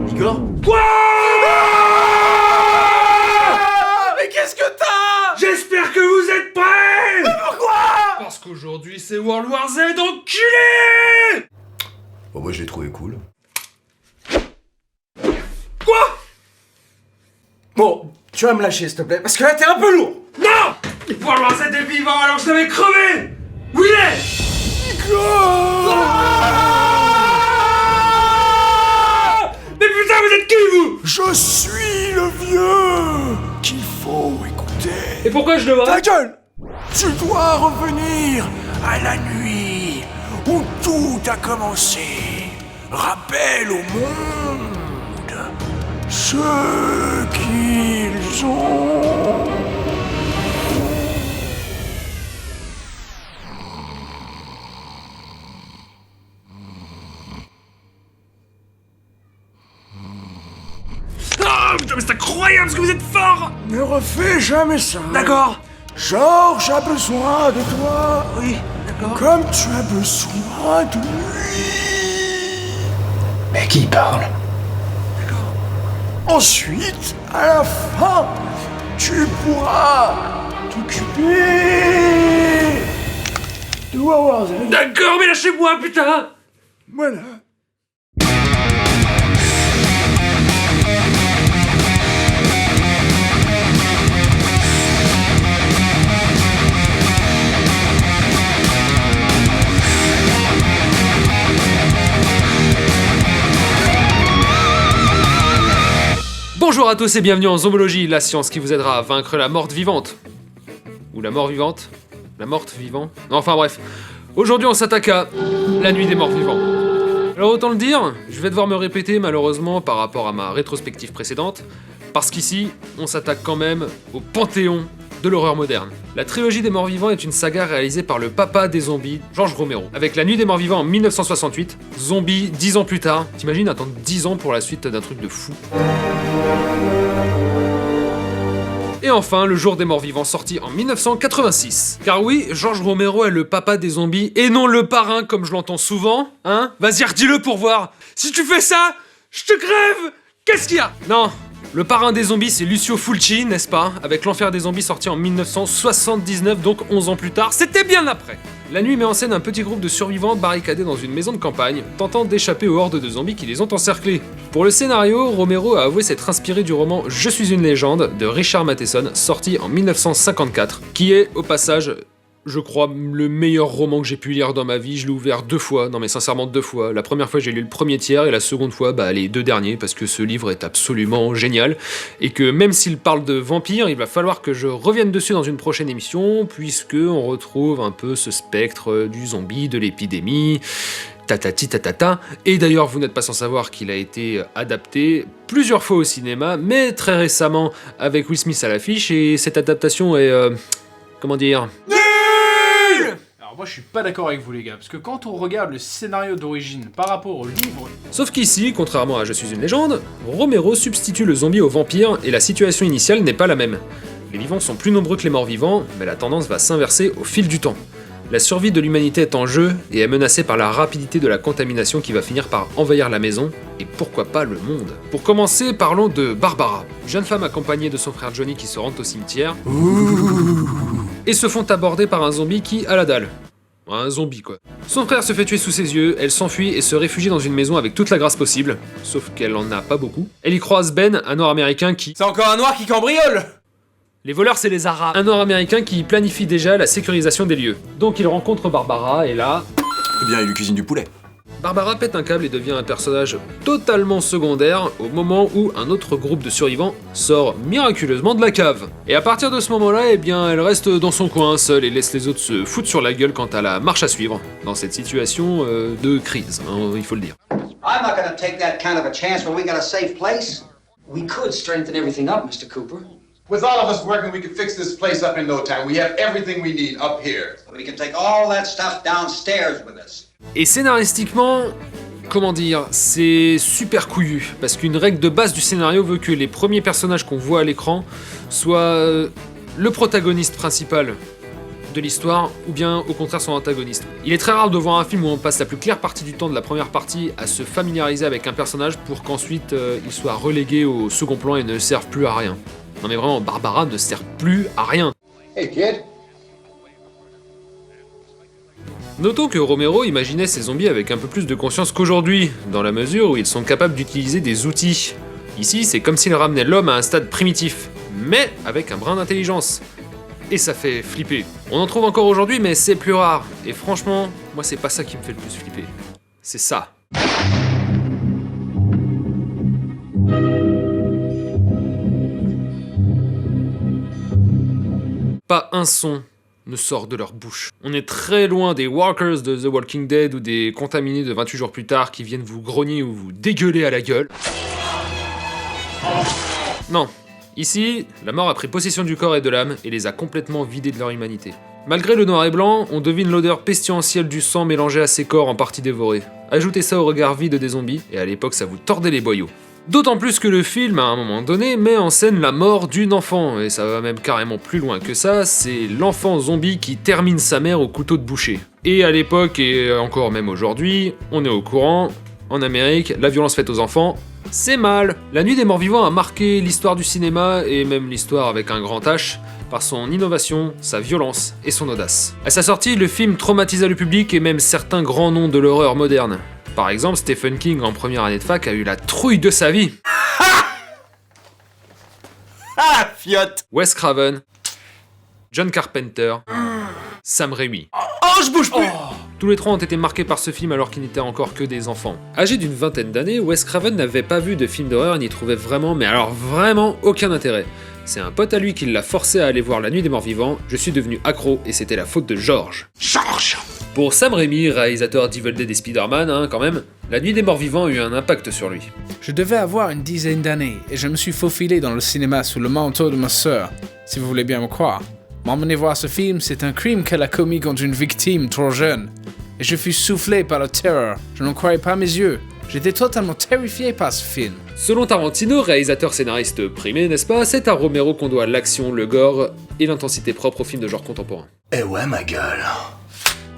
Igor? Quoi? Mais qu'est-ce que t'as? J'espère que vous êtes prêts! Mais pourquoi? Parce qu'aujourd'hui c'est World War Z, enculé! Bon, moi je l'ai trouvé cool. Quoi? Bon, tu vas me lâcher s'il te plaît, parce que là t'es un peu lourd. Non! World War Z est vivant alors je devais crever! Où il est? Mais putain, vous êtes qui vous? Je suis le vieux qu'il faut écouter. Et pourquoi je devrais? Ta gueule! Tu dois revenir à la nuit où tout a commencé. Rappelle au monde ce qu'ils ont. Ah putain, mais c'est incroyable ce que vous êtes fort! Ne refais jamais ça. D'accord. Georges a besoin de toi. Oui, d'accord. Comme tu as besoin de lui. Mais qui parle? Ensuite, à la fin, tu pourras t'occuper de World War Z. D'accord, mais lâchez-moi, putain! Voilà. Bonjour à tous et bienvenue en Zombologie, la science qui vous aidera à vaincre la morte vivante. Ou la mort vivante? La morte vivant? Non, enfin bref. Aujourd'hui on s'attaque à la nuit des morts vivants. Alors autant le dire, je vais devoir me répéter malheureusement par rapport à ma rétrospective précédente, parce qu'ici, on s'attaque quand même au panthéon de l'horreur moderne. La trilogie des morts vivants est une saga réalisée par le papa des zombies, George Romero. Avec la nuit des morts vivants en 1968, Zombie 10 ans plus tard. T'imagines attendre 10 ans pour la suite d'un truc de fou. Et enfin, Le Jour des Morts Vivants, sorti en 1986. Car oui, George Romero est le papa des zombies, et non le parrain comme je l'entends souvent, hein? Vas-y, redis-le pour voir. Si tu fais ça, je te crève. Qu'est-ce qu'il y a? Non, le parrain des zombies, c'est Lucio Fulci, n'est-ce pas? Avec L'Enfer des zombies sorti en 1979, donc 11 ans plus tard, c'était bien après. La nuit met en scène un petit groupe de survivants barricadés dans une maison de campagne, tentant d'échapper aux hordes de zombies qui les ont encerclés. Pour le scénario, Romero a avoué s'être inspiré du roman Je suis une légende de Richard Matheson, sorti en 1954, qui est, au passage, je crois, le meilleur roman que j'ai pu lire dans ma vie. Je l'ai ouvert 2 fois, non mais sincèrement 2 fois. La première fois j'ai lu le premier tiers et la seconde fois les 2 derniers parce que ce livre est absolument génial et que même s'il parle de vampires, il va falloir que je revienne dessus dans une prochaine émission puisque on retrouve un peu ce spectre du zombie, de l'épidémie, tatati tatata. Et d'ailleurs vous n'êtes pas sans savoir qu'il a été adapté plusieurs fois au cinéma, mais très récemment avec Will Smith à l'affiche et cette adaptation est... comment dire... Alors moi je suis pas d'accord avec vous les gars, parce que quand on regarde le scénario d'origine par rapport au livre... Sauf qu'ici, contrairement à Je suis une légende, Romero substitue le zombie au vampire et la situation initiale n'est pas la même. Les vivants sont plus nombreux que les morts vivants, mais la tendance va s'inverser au fil du temps. La survie de l'humanité est en jeu et est menacée par la rapidité de la contamination qui va finir par envahir la maison, et pourquoi pas le monde. Pour commencer, parlons de Barbara, jeune femme accompagnée de son frère Johnny qui se rendent au cimetière, et se font aborder par un zombie qui a la dalle. Un zombie quoi. Son frère se fait tuer sous ses yeux, elle s'enfuit et se réfugie dans une maison avec toute la grâce possible, sauf qu'elle en a pas beaucoup. Elle y croise Ben, un Nord-Américain qui... C'est encore un noir qui cambriole! Les voleurs c'est les Arabes. Un Nord-Américain qui planifie déjà la sécurisation des lieux. Donc il rencontre Barbara et là... Eh bien, il lui cuisine du poulet. Barbara pète un câble et devient un personnage totalement secondaire au moment où un autre groupe de survivants sort miraculeusement de la cave. Et à partir de ce moment-là, eh bien, elle reste dans son coin seule et laisse les autres se foutre sur la gueule quant à la marche à suivre dans cette situation de crise, hein, il faut le dire. I'm not gonna take that kind of a chance when we got a safe place. We could strengthen everything up, Mr. Cooper. With all of us working, we could fix this place up in no time. We have everything we need up here. We can take all that stuff downstairs with us. Et scénaristiquement, comment dire, c'est super couillu, parce qu'une règle de base du scénario veut que les premiers personnages qu'on voit à l'écran soient le protagoniste principal de l'histoire ou bien au contraire son antagoniste. Il est très rare de voir un film où on passe la plus claire partie du temps de la première partie à se familiariser avec un personnage pour qu'ensuite il soit relégué au second plan et ne serve plus à rien. Non mais vraiment, Barbara ne sert plus à rien. Hey, kid. Notons que Romero imaginait ces zombies avec un peu plus de conscience qu'aujourd'hui, dans la mesure où ils sont capables d'utiliser des outils. Ici, c'est comme s'il ramenait l'homme à un stade primitif, mais avec un brin d'intelligence. Et ça fait flipper. On en trouve encore aujourd'hui, mais c'est plus rare. Et franchement, moi c'est pas ça qui me fait le plus flipper. C'est ça. Pas un son ne sort de leur bouche. On est très loin des walkers de The Walking Dead ou des contaminés de 28 jours plus tard qui viennent vous grogner ou vous dégueuler à la gueule. Non. Ici, la mort a pris possession du corps et de l'âme et les a complètement vidés de leur humanité. Malgré le noir et blanc, on devine l'odeur pestilentielle du sang mélangé à ces corps en partie dévorés. Ajoutez ça au regard vide des zombies, et à l'époque ça vous tordait les boyaux. D'autant plus que le film, à un moment donné, met en scène la mort d'une enfant, et ça va même carrément plus loin que ça, c'est l'enfant zombie qui termine sa mère au couteau de boucher. Et à l'époque, et encore même aujourd'hui, on est au courant, en Amérique, la violence faite aux enfants, c'est mal. La Nuit des Morts Vivants a marqué l'histoire du cinéma, et même l'histoire avec un grand H, par son innovation, sa violence et son audace. À sa sortie, le film traumatisa le public et même certains grands noms de l'horreur moderne. Par exemple, Stephen King, en première année de fac, a eu la trouille de sa vie. Ah, fiotte! Wes Craven, John Carpenter, Sam Raimi. Oh, je bouge plus! Tous les trois ont été marqués par ce film alors qu'ils n'étaient encore que des enfants. Âgé d'une vingtaine d'années, Wes Craven n'avait pas vu de film d'horreur ni trouvait vraiment, mais alors vraiment aucun intérêt. C'est un pote à lui qui l'a forcé à aller voir La Nuit des Morts Vivants, je suis devenu accro et c'était la faute de George. Pour Sam Raimi, réalisateur d'Evil Dead et Spider-Man, quand même, La Nuit des Morts Vivants a eu un impact sur lui. Je devais avoir une dizaine d'années et je me suis faufilé dans le cinéma sous le manteau de ma sœur, si vous voulez bien me croire. M'emmener voir ce film, c'est un crime qu'elle a commis contre une victime trop jeune. Et je fus soufflé par la terreur, je n'en croyais pas mes yeux. J'étais totalement terrifié par ce film. Selon Tarantino, réalisateur-scénariste primé, n'est-ce pas, c'est à Romero qu'on doit l'action, le gore et l'intensité propre aux films de genre contemporain. Eh ouais, ma gueule.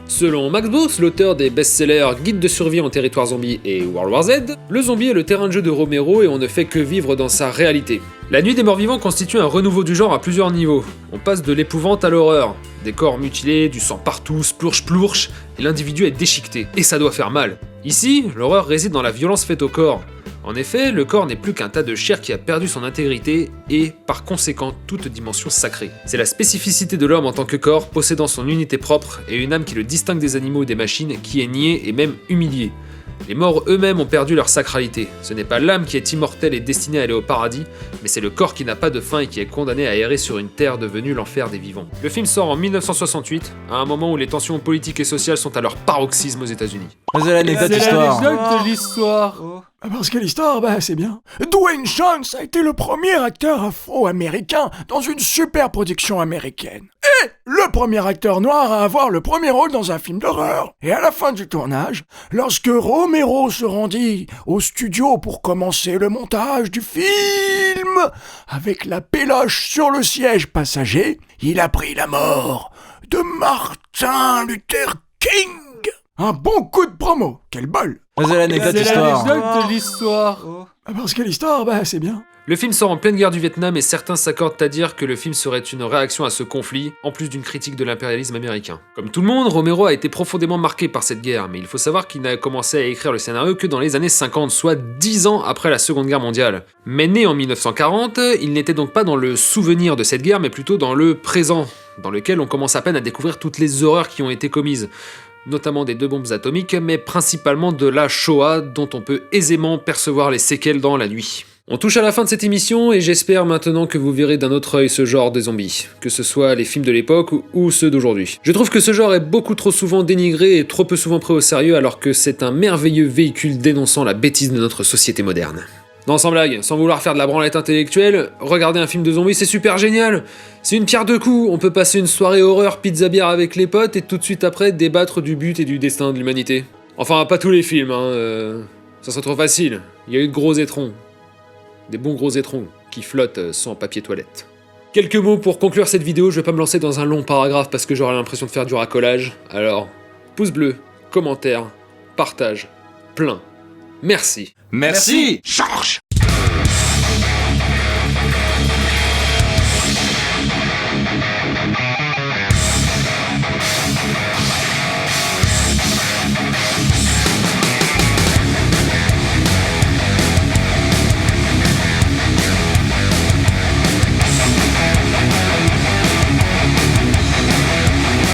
Selon Max Brooks, l'auteur des best-sellers Guide de survie en territoire zombie et World War Z, le zombie est le terrain de jeu de Romero et on ne fait que vivre dans sa réalité. La Nuit des Morts Vivants constitue un renouveau du genre à plusieurs niveaux. On passe de l'épouvante à l'horreur. Des corps mutilés, du sang partout, splourche, et l'individu est déchiqueté. Et ça doit faire mal. Ici, l'horreur réside dans la violence faite au corps. En effet, le corps n'est plus qu'un tas de chair qui a perdu son intégrité et, par conséquent, toute dimension sacrée. C'est la spécificité de l'homme en tant que corps, possédant son unité propre et une âme qui le distingue des animaux ou des machines, qui est niée et même humiliée. Les morts eux-mêmes ont perdu leur sacralité. Ce n'est pas l'âme qui est immortelle et destinée à aller au paradis, mais c'est le corps qui n'a pas de fin et qui est condamné à errer sur une terre devenue l'enfer des vivants. Le film sort en 1968, à un moment où les tensions politiques et sociales sont à leur paroxysme aux États-Unis. Vas-y, l'anecdote histoire. de l'histoire. Parce que l'histoire, c'est bien. Dwayne Johnson a été le premier acteur afro-américain dans une super production américaine. Et le premier acteur noir à avoir le premier rôle dans un film d'horreur. Et à la fin du tournage, lorsque Romero se rendit au studio pour commencer le montage du film, avec la péloche sur le siège passager, il apprit la mort de Martin Luther King. Un bon coup de promo, quel bol! Vas-y, l'anecdote histoire. de l'histoire. Parce que l'histoire, c'est bien. Le film sort en pleine guerre du Vietnam et certains s'accordent à dire que le film serait une réaction à ce conflit, en plus d'une critique de l'impérialisme américain. Comme tout le monde, Romero a été profondément marqué par cette guerre, mais il faut savoir qu'il n'a commencé à écrire le scénario que dans les années 50, soit 10 ans après la Seconde Guerre mondiale. Mais né en 1940, il n'était donc pas dans le souvenir de cette guerre, mais plutôt dans le présent, dans lequel on commence à peine à découvrir toutes les horreurs qui ont été commises. Notamment des 2 bombes atomiques, mais principalement de la Shoah, dont on peut aisément percevoir les séquelles dans la nuit. On touche à la fin de cette émission et j'espère maintenant que vous verrez d'un autre œil ce genre de zombies, que ce soit les films de l'époque ou ceux d'aujourd'hui. Je trouve que ce genre est beaucoup trop souvent dénigré et trop peu souvent pris au sérieux alors que c'est un merveilleux véhicule dénonçant la bêtise de notre société moderne. Non, sans blague, sans vouloir faire de la branlette intellectuelle, regarder un film de zombies c'est super génial. C'est une pierre deux coups, on peut passer une soirée horreur pizza-bière avec les potes et tout de suite après débattre du but et du destin de l'humanité. Enfin, pas tous les films, ça serait trop facile. Il y a eu de gros étrons. Des bons gros étrons qui flottent sans papier toilette. Quelques mots pour conclure cette vidéo, je vais pas me lancer dans un long paragraphe parce que j'aurais l'impression de faire du racolage. Alors, pouce bleu, commentaire, partage, plein. Merci. Merci. Georges.